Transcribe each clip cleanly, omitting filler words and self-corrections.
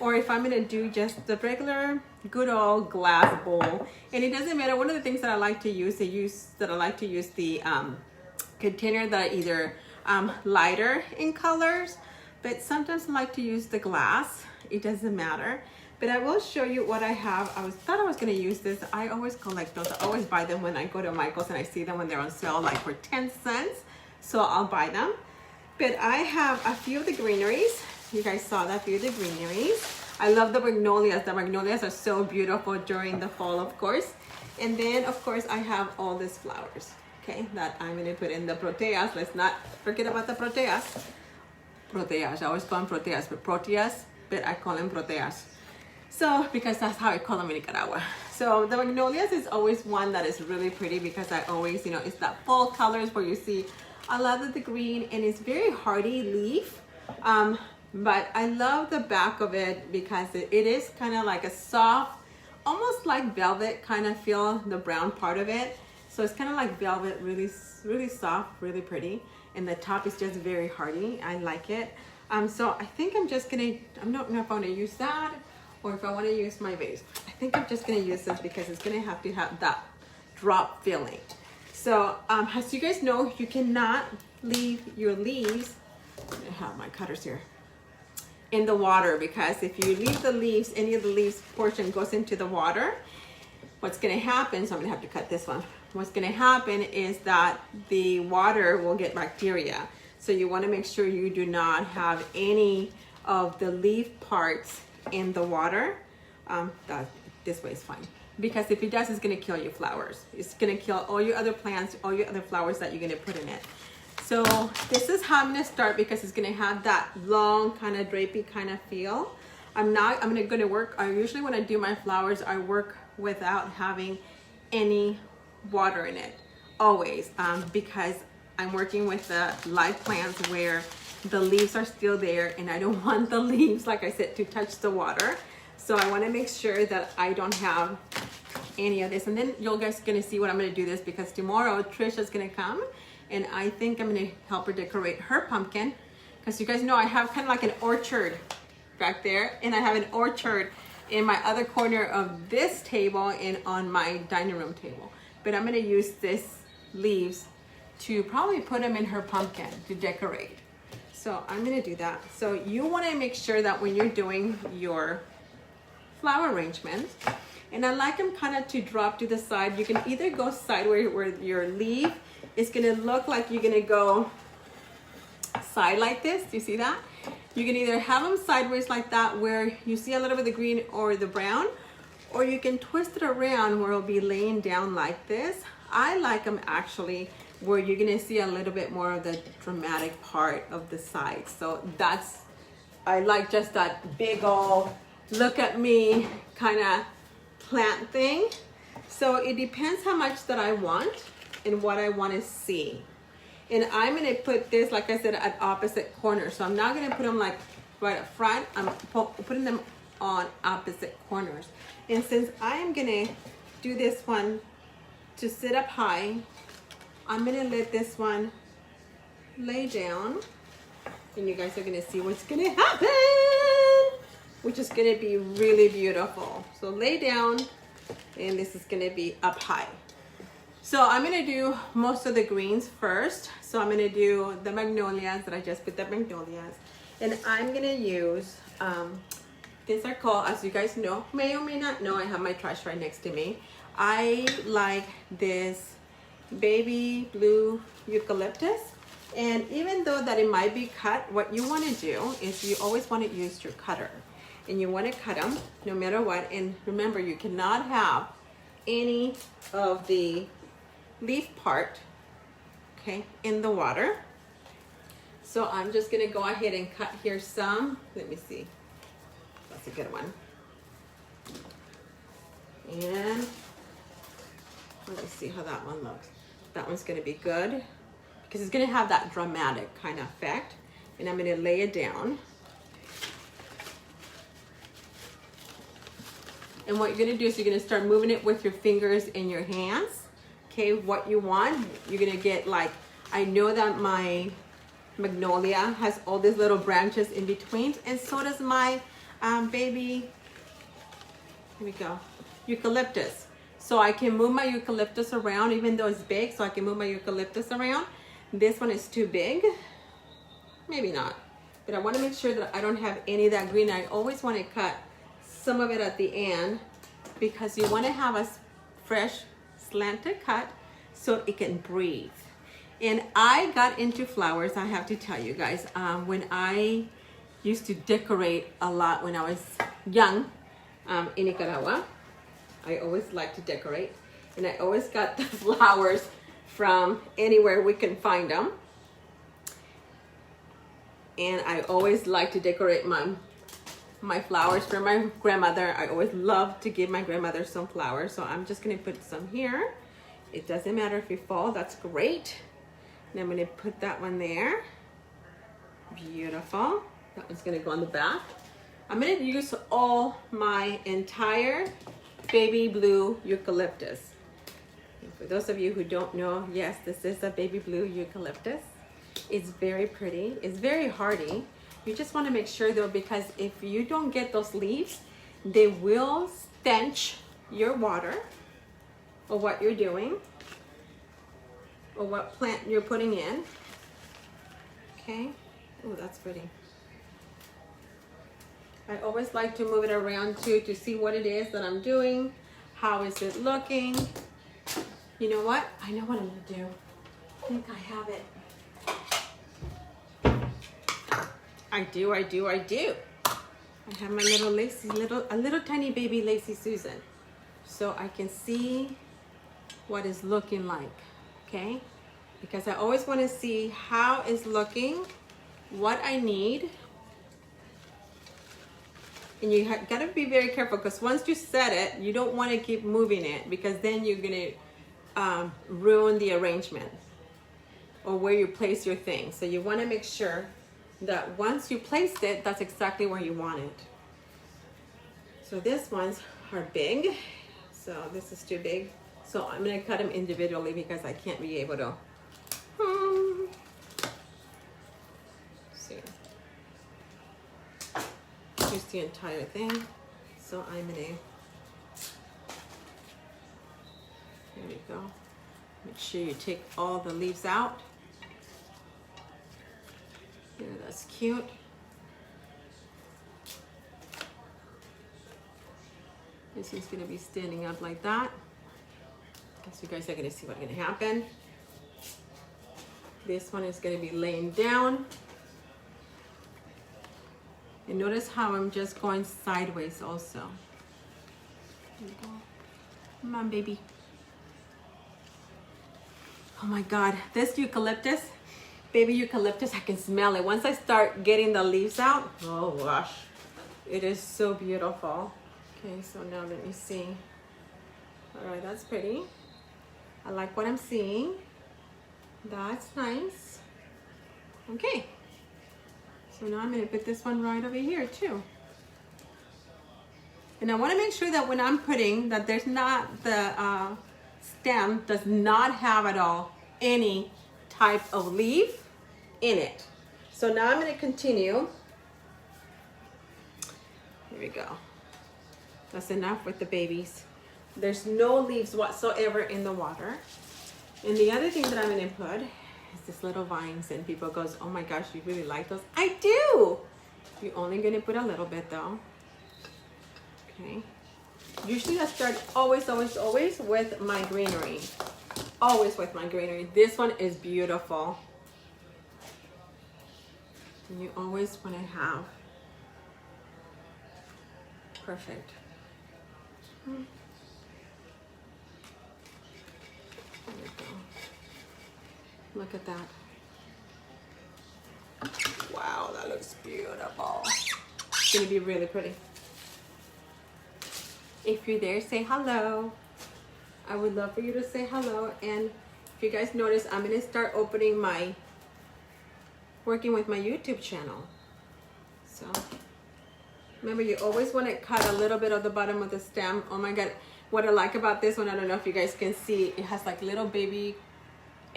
or if I'm gonna do just the regular good old glass bowl. And it doesn't matter. One of the things that I like to use, the container that are either lighter in colors, but sometimes I like to use the glass. It doesn't matter. But I will show you what I have. Thought I was gonna use this. I always collect those. I always buy them when I go to Michael's and I see them when they're on sale, like for 10 cents. So I'll buy them. But I have a few of the greeneries. You guys saw that, few of the greeneries. I love the magnolias. The magnolias are so beautiful during the fall, of course. And then, of course, I have all these flowers, okay, that I'm gonna put in the proteas. Let's not forget about the proteas. Proteas, I always call them proteas, but I call them proteas. So, because that's how I call them in Nicaragua. So the magnolias is always one that is really pretty because I always, it's that fall colors where you see a lot of the green, and it's very hardy leaf. But I love the back of it because it is kind of like a soft, almost like velvet kind of feel, the brown part of it. So it's kind of like velvet, really, really soft, really pretty. And the top is just very hardy. I like it. So I think I'm just gonna, I don't know if I want to use that or if I want to use my vase. I think I'm just gonna use this because it's gonna have to have that drop feeling. So as you guys know, you cannot leave your leaves, I have my cutters here, in the water, because if you leave the leaves, any of the leaves portion goes into the water, what's gonna happen, so I'm gonna have to cut this one. What's gonna happen is that the water will get bacteria. So you wanna make sure you do not have any of the leaf parts in the water. This way is fine. Because if it does, it's gonna kill your flowers. It's gonna kill all your other plants, all your other flowers that you're gonna put in it. So this is how I'm gonna start because it's gonna have that long kind of drapey kind of feel. I'm gonna work, usually when I do my flowers, I work without having any water in it, always, because I'm working with the live plants where the leaves are still there and I don't want the leaves, like I said, to touch the water. So I wanna make sure that I don't have any of this. And then you guys are gonna see what I'm gonna do this because tomorrow Trisha's gonna come and I think I'm gonna help her decorate her pumpkin. Because you guys know I have kind of like an orchard back there, and I have an orchard in my other corner of this table and on my dining room table. But I'm gonna use this leaves to probably put them in her pumpkin to decorate. So I'm gonna do that. So you wanna make sure that when you're doing your flower arrangements, and I like them kind of to drop to the side. You can either go sideways where your leaf is gonna look like you're gonna go side like this. Do you see that? You can either have them sideways like that where you see a little bit of the green or the brown, or you can twist it around where it'll be laying down like this. I like them actually where you're gonna see a little bit more of the dramatic part of the side. So that's, I like just that big old look at me kind of plant thing. So it depends how much that I want and what I want to see. And I'm going to put this, like I said, at opposite corners. So I'm not going to put them like right up front. I'm putting them on opposite corners. And since I am going to do this one to sit up high, I'm going to let this one lay down. And you guys are going to see what's going to happen, which is going to be really beautiful. So lay down, and this is going to be up high. So I'm going to do most of the greens first. So I'm going to do the magnolias that I just put the magnolias. And I'm going to use, these are called, as you guys know, may or may not know, I have my trash right next to me. I like this baby blue eucalyptus. And even though that it might be cut, what you want to do is you always want to use your cutter. And you want to cut them no matter what. And remember, you cannot have any of the leaf part, okay, in the water. So I'm just going to go ahead and cut here some. Let me see. That's a good one. And let me see how that one looks. That one's going to be good because it's going to have that dramatic kind of effect. And I'm going to lay it down. And what you're gonna do is you're gonna start moving it with your fingers and your hands. Okay, what you want, you're gonna get like, I know that my magnolia has all these little branches in between, and so does my baby, here we go, eucalyptus. So I can move my eucalyptus around, even though it's big, so I can move my eucalyptus around. This one is too big, maybe not, but I want to make sure that I don't have any of that green. I always want to cut some of it at the end because you want to have a fresh slanted cut so it can breathe. And I got into flowers, I have to tell you guys, when I used to decorate a lot when I was young in Nicaragua. I always liked to decorate, and I always got the flowers from anywhere we can find them. And I always like to decorate my flowers for my grandmother. I always love to give my grandmother some flowers, so I'm just gonna put some here. It doesn't matter if it falls, that's great. And I'm gonna put that one there. Beautiful. That one's gonna go on the back. I'm gonna use all my entire baby blue eucalyptus. And for those of you who don't know, yes, this is a baby blue eucalyptus. It's very pretty, it's very hardy. You just wanna make sure though, because if you don't get those leaves, they will stench your water or what you're doing or what plant you're putting in. Okay, oh, that's pretty. I always like to move it around too to see what it is that I'm doing. How is it looking? You know what? I know what I'm gonna do. I think I have it. I do. I have my little lacy, a little tiny baby Lacy Susan. So I can see what it's looking like, okay? Because I always wanna see how it's looking, what I need. And you gotta be very careful because once you set it, you don't wanna keep moving it because then you're gonna ruin the arrangement or where you place your thing. So you wanna make sure that once you placed it, that's exactly where you want it. So this ones are big. So this is too big. So I'm gonna cut them individually because I can't be able to. See. Here's the entire thing. So I'm gonna, there we go. Make sure you take all the leaves out. Yeah, that's cute. This is gonna be standing up like that. Guess you guys are gonna see what's gonna happen. This one is gonna be laying down. And notice how I'm just going sideways also. There you go. Come on, baby. Oh my God, this eucalyptus, baby eucalyptus, I can smell it. Once I start getting the leaves out, oh gosh, it is so beautiful. Okay, so now let me see. All right, that's pretty. I like what I'm seeing. That's nice. Okay. So now I'm gonna put this one right over here too. And I wanna make sure that when I'm putting that there's not, the stem does not have at all any type of leaf in it. So now I'm gonna continue. Here we go. That's enough with the babies. There's no leaves whatsoever in the water. And the other thing that I'm gonna put is this little vines, and people goes, oh my gosh, you really like those? I do. You're only gonna put a little bit though. Okay. Usually I start always with my greenery. Always with my greenery. This one is beautiful. And you always wanna have perfect. There we go. Look at that. Wow, that looks beautiful. It's gonna be really pretty. If you're there, say hello. I would love for you to say hello. And if you guys notice, I'm gonna start opening working with my YouTube channel. So remember, you always want to cut a little bit of the bottom of the stem. Oh my God, what I like about this one, I don't know if you guys can see, it has like little baby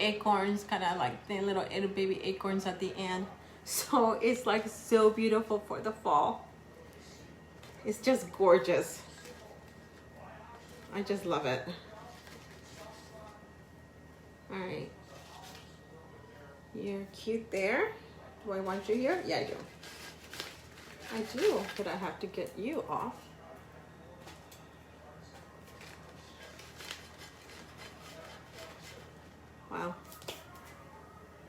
acorns, kind of like the little baby acorns at the end. So it's like so beautiful for the fall. It's just gorgeous. I just love it. All right. You're cute there. Do I want you here? Yeah, I do. I do, but I have to get you off. Wow.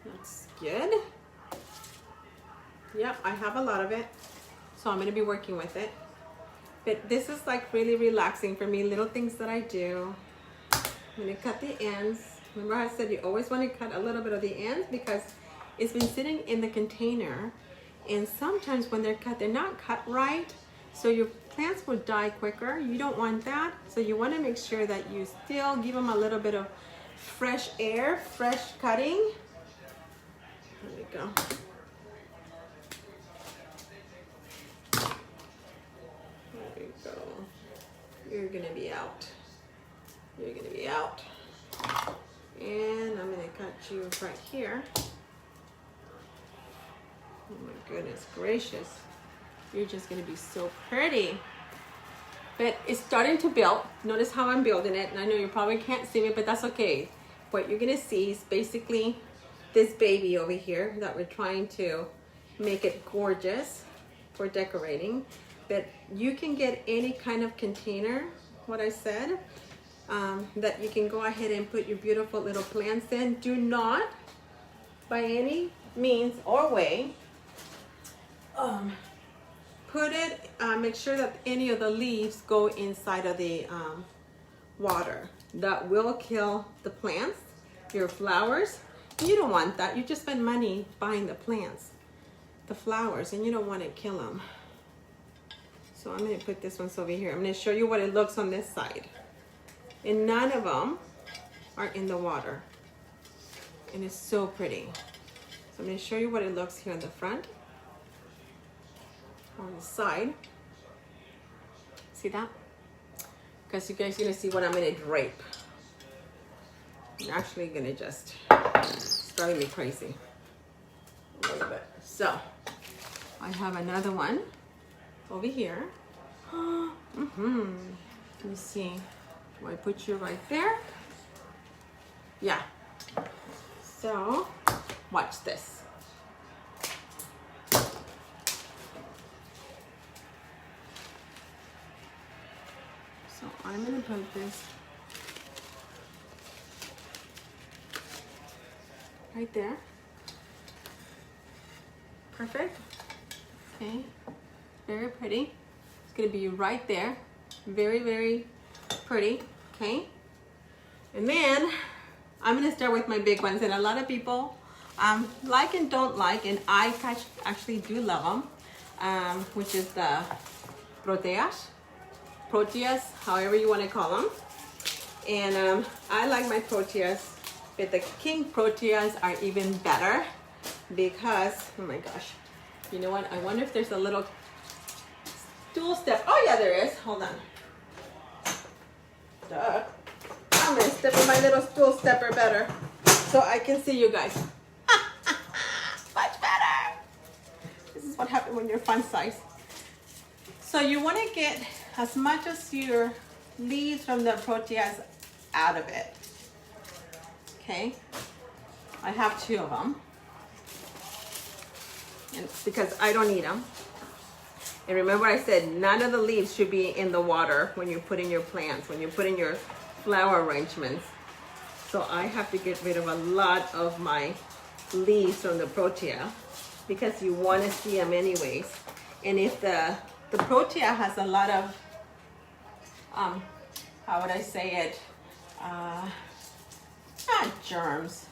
That's good. Yep, I have a lot of it. So I'm gonna be working with it. But this is like really relaxing for me, little things that I do. I'm gonna cut the ends. Remember I said you always wanna cut a little bit of the ends because it's been sitting in the container, and sometimes when they're cut, they're not cut right. So your plants will die quicker. You don't want that. So you wanna make sure that you still give them a little bit of fresh air, fresh cutting. There we go. You're gonna be out. You're gonna be out. And I'm gonna cut you right here. Oh my goodness gracious. You're just gonna be so pretty. But it's starting to build. Notice how I'm building it. And I know you probably can't see me, but that's okay. What you're gonna see is basically this baby over here that we're trying to make it gorgeous for decorating. But you can get any kind of container, what I said, that you can go ahead and put your beautiful little plants in. Do not, by any means or way, put it, make sure that any of the leaves go inside of the water. That will kill the plants, your flowers. You don't want that. You just spend money buying the plants, the flowers, and you don't want to kill them. So I'm going to put this one over here. I'm going to show you what it looks on this side. And none of them are in the water. And it's so pretty. So I'm going to show you what it looks here on the front. On the side. See that? Because you guys are going to see what I'm going to drape. I'm actually going to just, it's driving me crazy a little bit. So I have another one over here. Let me see. Do I put you right there? Yeah. So watch this. So I'm gonna put this right there. Perfect. Okay. Very pretty. It's gonna be right there. Very, very pretty. Okay. And then I'm gonna start with my big ones, and a lot of people like and don't like, and I actually do love them, which is the proteas, however you want to call them. And I like my proteas, but the king proteas are even better because, oh my gosh, you know what? I wonder if there's a little stool step. Oh yeah, there is. Hold on. Duh. I'm gonna step on my little stool stepper better so I can see you guys. Much better. This is what happens when you're fun size. So you want to get as much as your leaves from the proteas out of it. Okay. I have 2 of them. And because I don't need them. And remember I said none of the leaves should be in the water when you put in your plants, when you put in your flower arrangements. So I have to get rid of a lot of my leaves from the protea because you want to see them anyways. And if the protea has a lot of, how would I say it, not germs,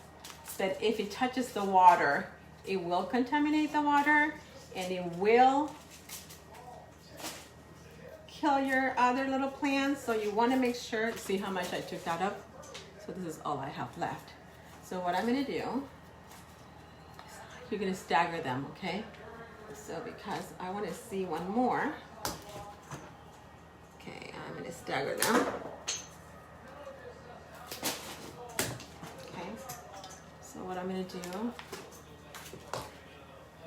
but if it touches the water, it will contaminate the water and it will kill your other little plants. So you want to make sure, see how much I took that up. So this is all I have left. So what I'm going to do, you're going to stagger them, okay? So because I want to see one more. Okay, I'm going to stagger them. Okay, so what I'm going to do,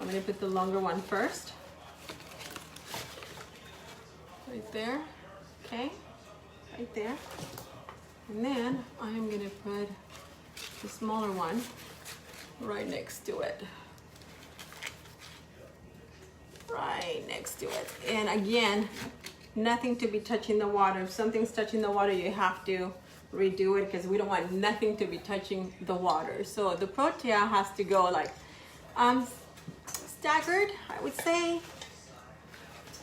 I'm going to put the longer one first. right there, okay, right there. And then I am gonna put the smaller one right next to it. Right next to it. And again, nothing to be touching the water. If something's touching the water, you have to redo it because we don't want nothing to be touching the water. So the protea has to go like staggered, I would say.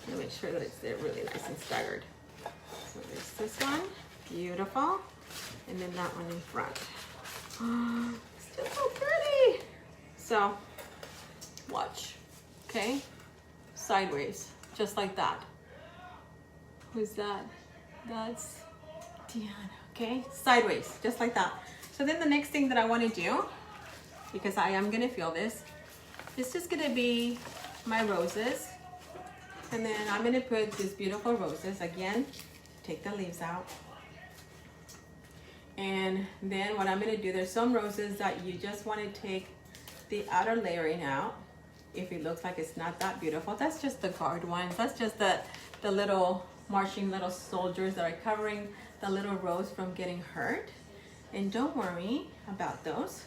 Let me make sure that they're really nice and staggered. So there's this one, beautiful. And then that one in front. Oh, it's just so pretty. So watch, okay? Sideways, just like that. Who's that? That's Deanna, okay? Sideways, just like that. So then the next thing that I want to do, because I am gonna feel this is just gonna be my roses. And then I'm gonna put these beautiful roses. Again, take the leaves out. And then what I'm gonna do, there's some roses that you just wanna take the outer layering out. If it looks like it's not that beautiful, that's just the guard ones. That's just the little marching little soldiers that are covering the little rose from getting hurt. And don't worry about those.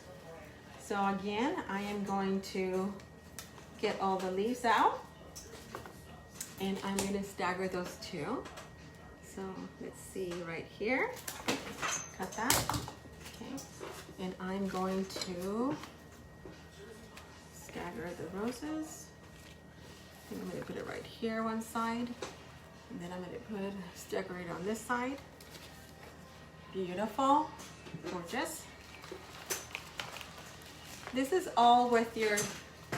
So again, I am going to get all the leaves out and I'm gonna stagger those two. So let's see right here, cut that, okay. And I'm going to stagger the roses. And I'm gonna put it right here one side. And then I'm gonna stagger it on this side. Beautiful, gorgeous. This is all with your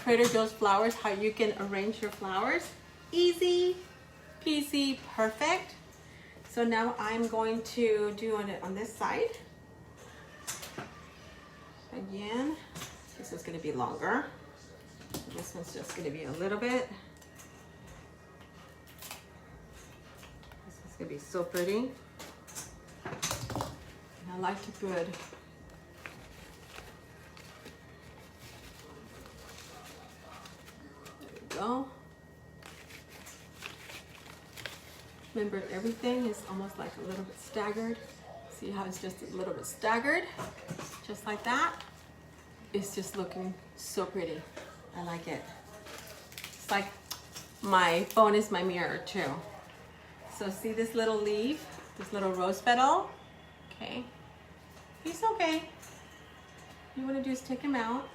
Trader Joe's flowers, how you can arrange your flowers. Easy peasy, perfect. So now I'm going to do it on this side. Again, this is gonna be longer. This one's just gonna be a little bit. This is gonna be so pretty. And I like to put there we go. Remember, everything is almost like a little bit staggered. See how it's just a little bit staggered? Just like that. It's just looking so pretty. I like it. It's like my phone is my mirror too. So see this little leaf, this little rose petal? Okay. He's okay. You want to do is take him out.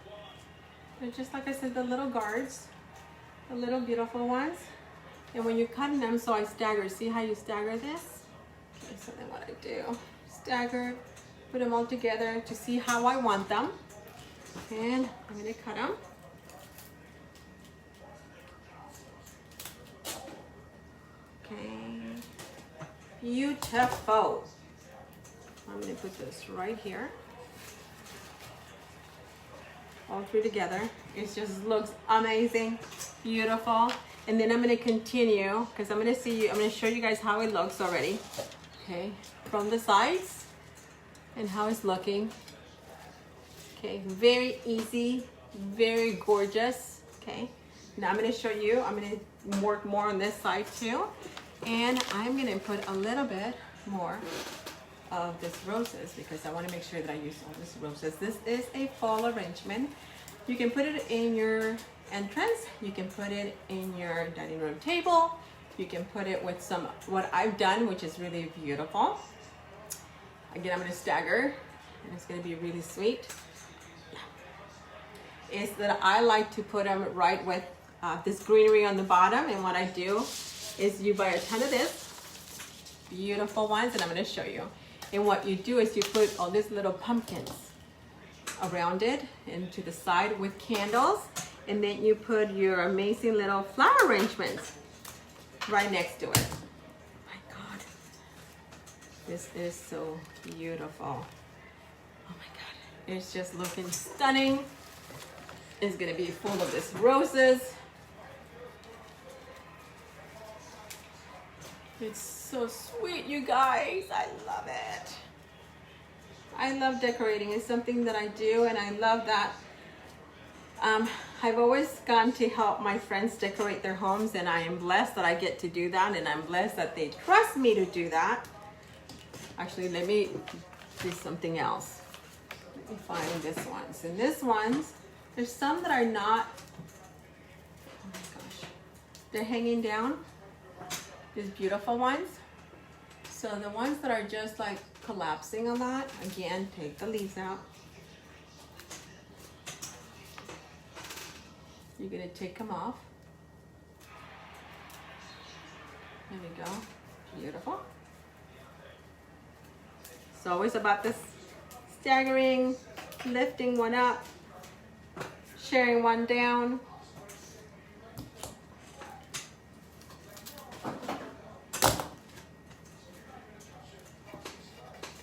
They're just like I said, the little guards, the little beautiful ones. And when you're cutting them, so I stagger. See how you stagger this? Okay, so then what I do, stagger, put them all together to see how I want them. And I'm gonna cut them. Okay, beautiful. I'm gonna put this right here. All three together. It just looks amazing, beautiful. And then I'm gonna continue, because I'm gonna show you guys how it looks already. Okay, from the sides and how it's looking. Okay, very easy, very gorgeous. Okay, now I'm gonna show you, I'm gonna work more on this side too. And I'm gonna put a little bit more of this roses because I wanna make sure that I use all this roses. This is a fall arrangement. You can put it in your entrance, you can put it in your dining room table, you can put it with some, what I've done, which is really beautiful. Again, I'm gonna stagger, and it's gonna be really sweet. Is that I like to put them right with this greenery on the bottom, and what I do is you buy a ton of this, beautiful ones, and I'm gonna show you. And what you do is you put all these little pumpkins around it and to the side with candles, and then you put your amazing little flower arrangements right next to it. Oh my God, this is so beautiful. Oh my God, it's just looking stunning. It's gonna be full of these roses. It's so sweet, you guys. I love it. I love decorating. It's something that I do, and I love that I've always gone to help my friends decorate their homes, and I am blessed that I get to do that, and I'm blessed that they trust me to do that. Actually, let me do something else. Let me find this ones. And this ones, there's some that are not, oh my gosh, they're hanging down. These beautiful ones. So the ones that are just like collapsing a lot, again, take the leaves out. You're gonna take them off. There we go, beautiful. It's always about this staggering, lifting one up, sharing one down.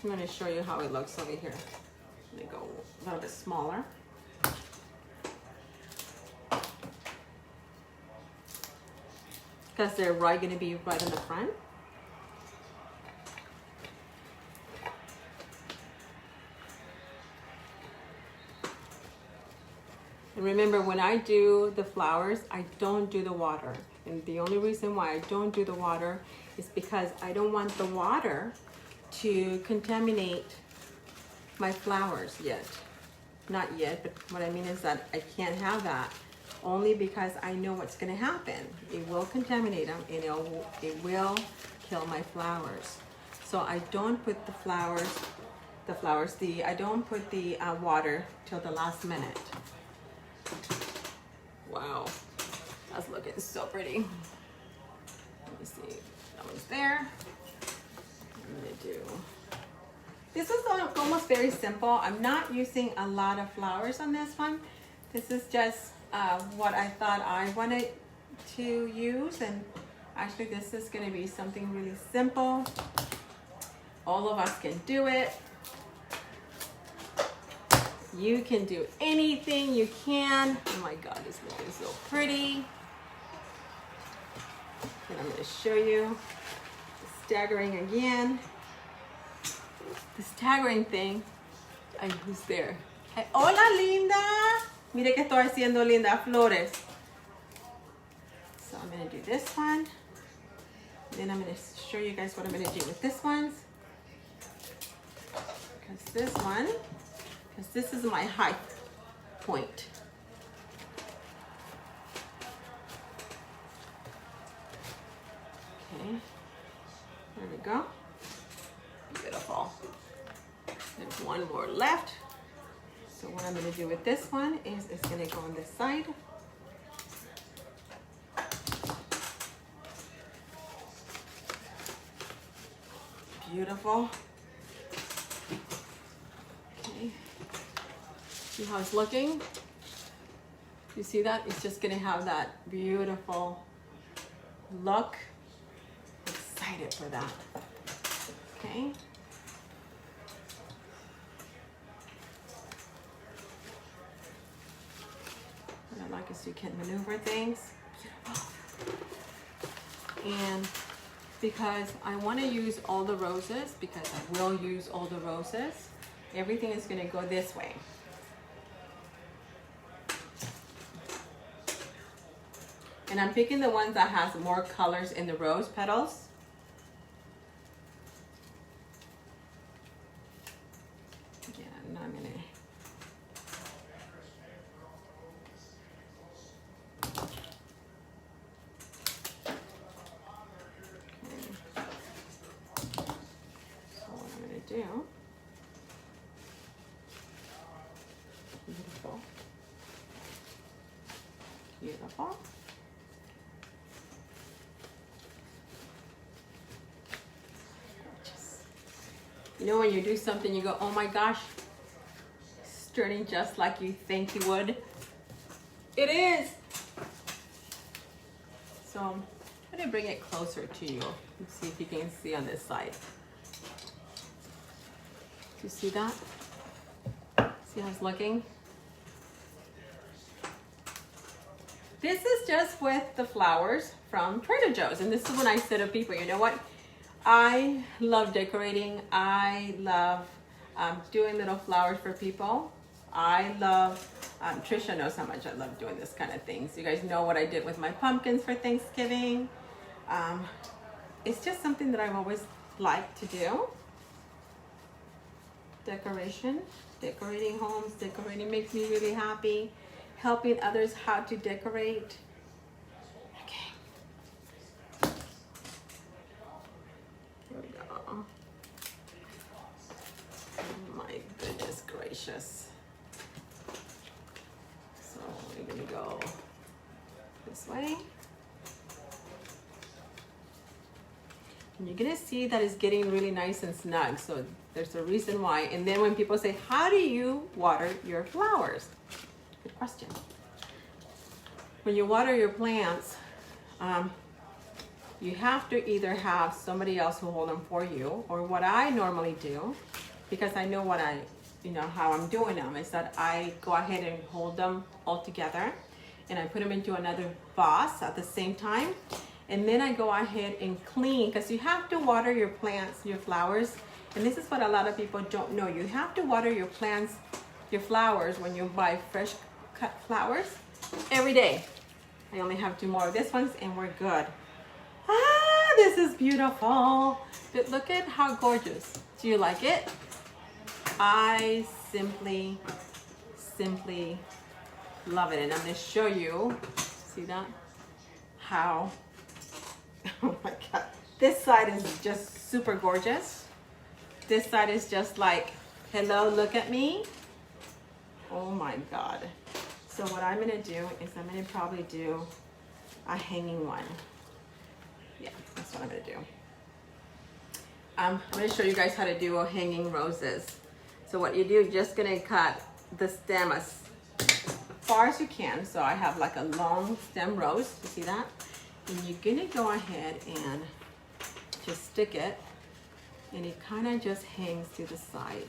I'm going to show you how it looks over here. Let me go a little bit smaller. Because they're going to be right in the front. And remember, when I do the flowers, I don't do the water. And the only reason why I don't do the water is because I don't want the water to contaminate my flowers yet. Not yet, but what I mean is that I can't have that, only because I know what's going to happen. It will contaminate them, and it will kill my flowers. So I don't put I don't put the water till the last minute. Wow, that's looking so pretty. Let me see, that one's there. I'm gonna do, this is almost very simple. I'm not using a lot of flowers on this one. This is just what I thought I wanted to use, and actually this is gonna be something really simple. All of us can do it. You can do anything you can. Oh my God, it's looking so pretty. And I'm gonna show you the staggering again. The staggering thing. Ay, who's there? Hey, hola, linda. Mire que estoy haciendo, linda, flores. So I'm gonna do this one. Then I'm gonna show you guys what I'm gonna do with this one. Because this is my high point. Okay, there we go. Beautiful. There's one more left. So what I'm going to do with this one is it's going to go on this side. Beautiful. Okay. See how it's looking? You see that? It's just going to have that beautiful look. I'm excited for that. Okay. What I like is you can maneuver things. Beautiful. And because I want to use all the roses, because I will use all the roses, everything is going to go this way. And I'm picking the ones that has more colors in the rose petals. Again, I'm gonna do. Beautiful. Beautiful. Gorgeous. You know when you do something, you go, oh my gosh, it's turning just like you think you would. It is. So I'm going to bring it closer to you. Let's see if you can see on this side. Do you see that? See how it's looking? This is just with the flowers from Trader Joe's. And this is when I say to people, you know what? I love decorating. I love doing little flowers for people. I love, Trisha knows how much I love doing this kind of things. You guys know what I did with my pumpkins for Thanksgiving. It's just something that I've always liked to do. Decoration, decorating homes, decorating makes me really happy. Helping others how to decorate. Okay. Here we go. Oh my goodness gracious. So we're gonna go this way. And you're gonna see that it's getting really nice and snug. So there's a reason why. And then when people say, how do you water your flowers? Good question. When you water your plants, you have to either have somebody else who hold them for you, or what I normally do, because I know what how I'm doing them, is that I go ahead and hold them all together and I put them into another vase at the same time. And then I go ahead and clean, because you have to water your plants, your flowers. And this is what a lot of people don't know. You have to water your plants, your flowers, when you buy fresh cut flowers every day. I only have 2 more of this ones and we're good. Ah, this is beautiful. But look at how gorgeous. Do you like it? I simply love it. And I'm going to show you, see that? How, oh my God. This side is just super gorgeous. This side is just like, hello, look at me. Oh my God. So what I'm gonna do is I'm gonna probably do a hanging one. Yeah, that's what I'm gonna do. I'm gonna show you guys how to do a hanging roses. So what you do, you're just gonna cut the stem as far as you can. So I have like a long stem rose, you see that? And you're gonna go ahead and just stick it, and it kind of just hangs to the side.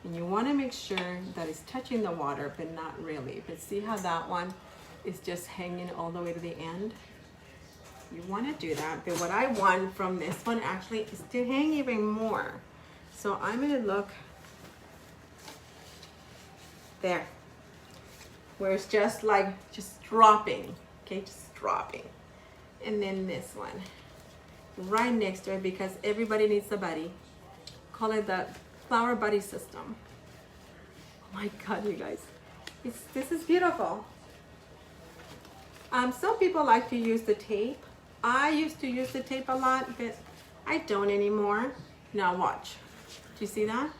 And you want to make sure that it's touching the water, but not really. But see how that one is just hanging all the way to the end? You want to do that. But what I want from this one actually is to hang even more. So I'm going to look there, where it's just like, just dropping. Okay, just dropping. And then this one, right next to it, because everybody needs a buddy. Call it the flower buddy system. Oh my God, you guys, this is beautiful. Some people like to use the tape. I used to use the tape a lot, but I don't anymore. Now watch. Do you see that?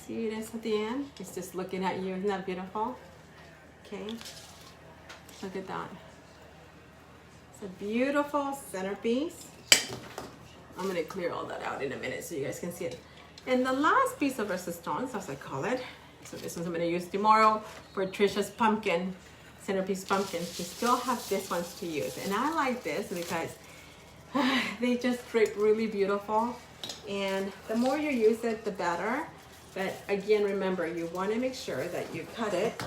See this at the end? It's just looking at you. Isn't that beautiful? Okay, look at that. It's a beautiful centerpiece. I'm gonna clear all that out in a minute so you guys can see it. And the last piece of resistance, as I call it, so this one's I'm gonna use tomorrow for Trisha's pumpkin, centerpiece pumpkins. We still have this ones to use. And I like this because they just drape really beautiful. And the more you use it, the better. But again, remember, you wanna make sure that you cut it.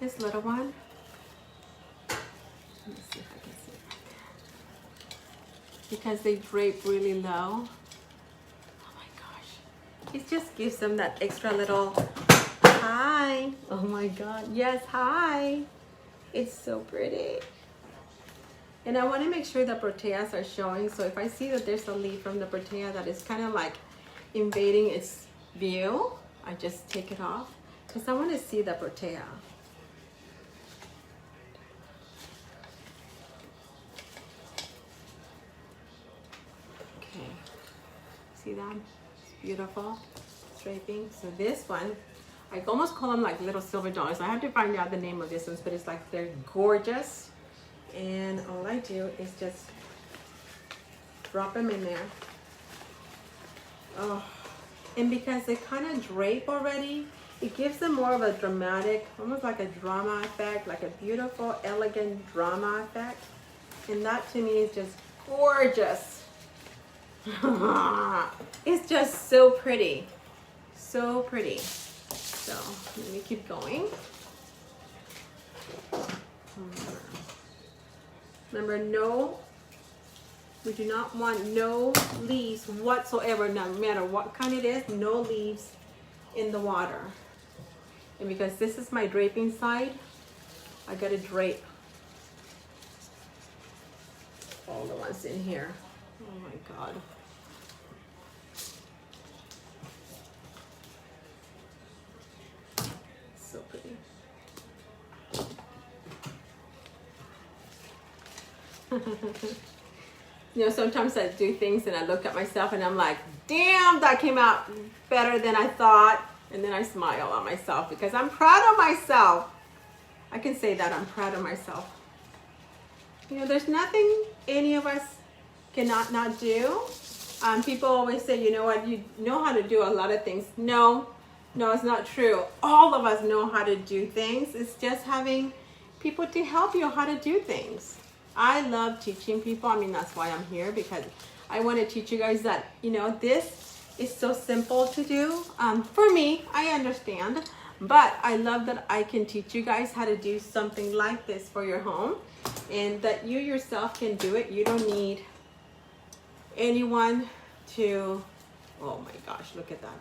This little one. Let me see if I can see it. Because they drape really low. Oh my gosh. It just gives them that extra little hi. Oh my God. Yes, hi. It's so pretty. And I want to make sure the proteas are showing. So if I see that there's a leaf from the protea that is kind of like invading its view, I just take it off. Because I want to see the protea. See that? It's beautiful draping. So this one, I almost call them like little silver dollars. I have to find out the name of this ones, but it's like they're gorgeous. And all I do is just drop them in there. Oh, and because they kind of drape already, it gives them more of a dramatic, almost like a drama effect, like a beautiful, elegant drama effect. And that to me is just gorgeous. It's just so pretty, so pretty. So let me keep going. Remember, no We do not want no leaves whatsoever, no matter what kind it is, no leaves in the water. And because this is my draping side, I gotta drape all the ones in here. Oh my God. So pretty. You know, sometimes I do things and I look at myself and I'm like, damn, that came out better than I thought. And then I smile at myself because I'm proud of myself. I can say that I'm proud of myself. You know, there's nothing any of us cannot not do. People always say, you know what, you know how to do a lot of things. No, it's not true. All of us know how to do things. It's just having people to help you how to do things. I love teaching people. I mean, that's why I'm here, because I want to teach you guys that, you know, this is so simple to do. For me, I understand, but I love that I can teach you guys how to do something like this for your home, and that you yourself can do it. You don't need anyone to, oh my gosh, look at that.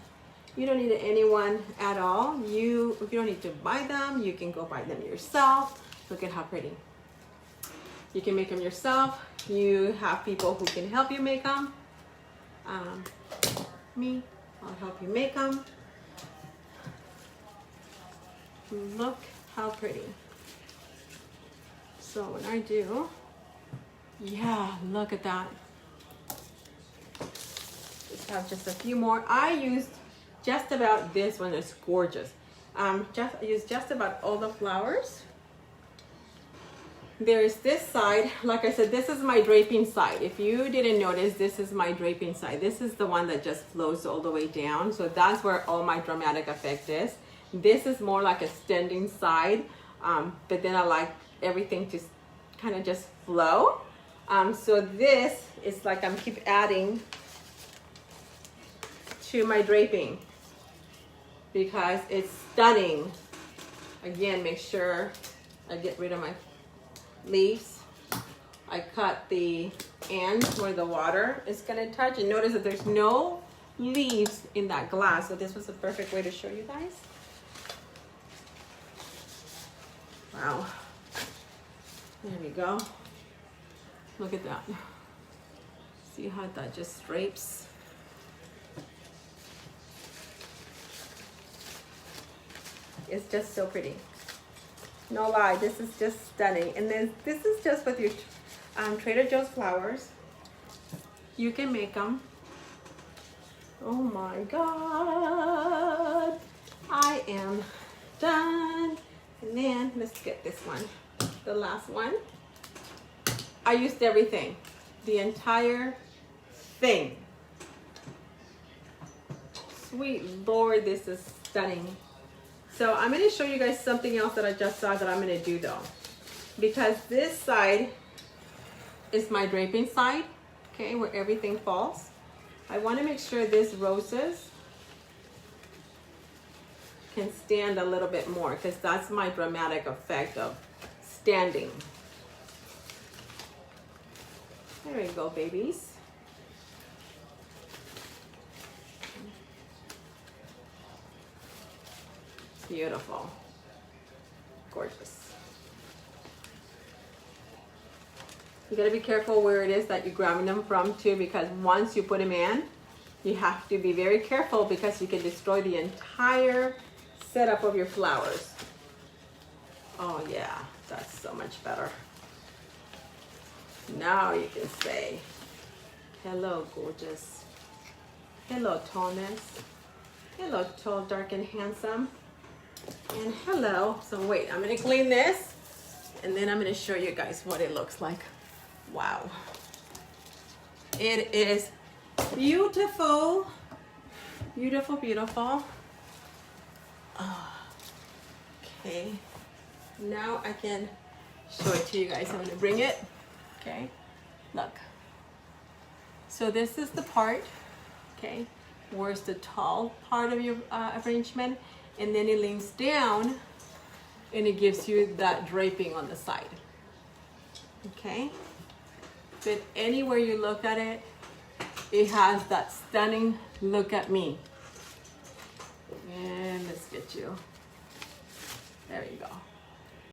You don't need anyone at all. You don't need to buy them. You can go buy them yourself. Look at how pretty. You can make them yourself. You have people who can help you make them. Me, I'll help you make them. Look how pretty. So when I do, yeah, look at that. Just have just a few more. I used just about this one. It's gorgeous. I used just about all the flowers. There's this side, like I said, this is my draping side. If you didn't notice, this is my draping side. This is the one that just flows all the way down. So that's where all my dramatic effect is. This is more like a standing side, but then I like everything to kind of just flow. So this is like I'm keep adding to my draping because it's stunning. Again, make sure I get rid of my leaves. I cut the end where the water is going to touch, and notice that there's no leaves in that glass. So this was the perfect way to show you guys. Wow. There we go. Look at that. See how that just drapes? It's just so pretty. No lie, this is just stunning. And then this is just with your Trader Joe's flowers. You can make them. Oh my God. I am done. And then let's get this one, the last one. I used everything, the entire thing. Sweet Lord, this is stunning. So I'm going to show you guys something else that I just saw that I'm going to do though. Because this side is my draping side, okay, where everything falls. I want to make sure this roses can stand a little bit more, because that's my dramatic effect of standing. There we go, babies. Beautiful. Gorgeous. You gotta be careful where it is that you're grabbing them from too, because once you put them in, you have to be very careful because you can destroy the entire setup of your flowers. Oh yeah, that's so much better. Now you can say, hello, gorgeous. Hello, tallness. Hello, tall, dark, and handsome. And hello. So wait, I'm gonna clean this and then I'm gonna show you guys what it looks like. Wow. It is beautiful. Beautiful, beautiful. Oh, okay. Now I can show it to you guys. I'm gonna bring it. Okay. Look. So this is the part, okay, where's the tall part of your arrangement, and then it leans down and it gives you that draping on the side. Okay, outfit. Anywhere you look at it, it has that stunning look at me. And let's get you. There you go.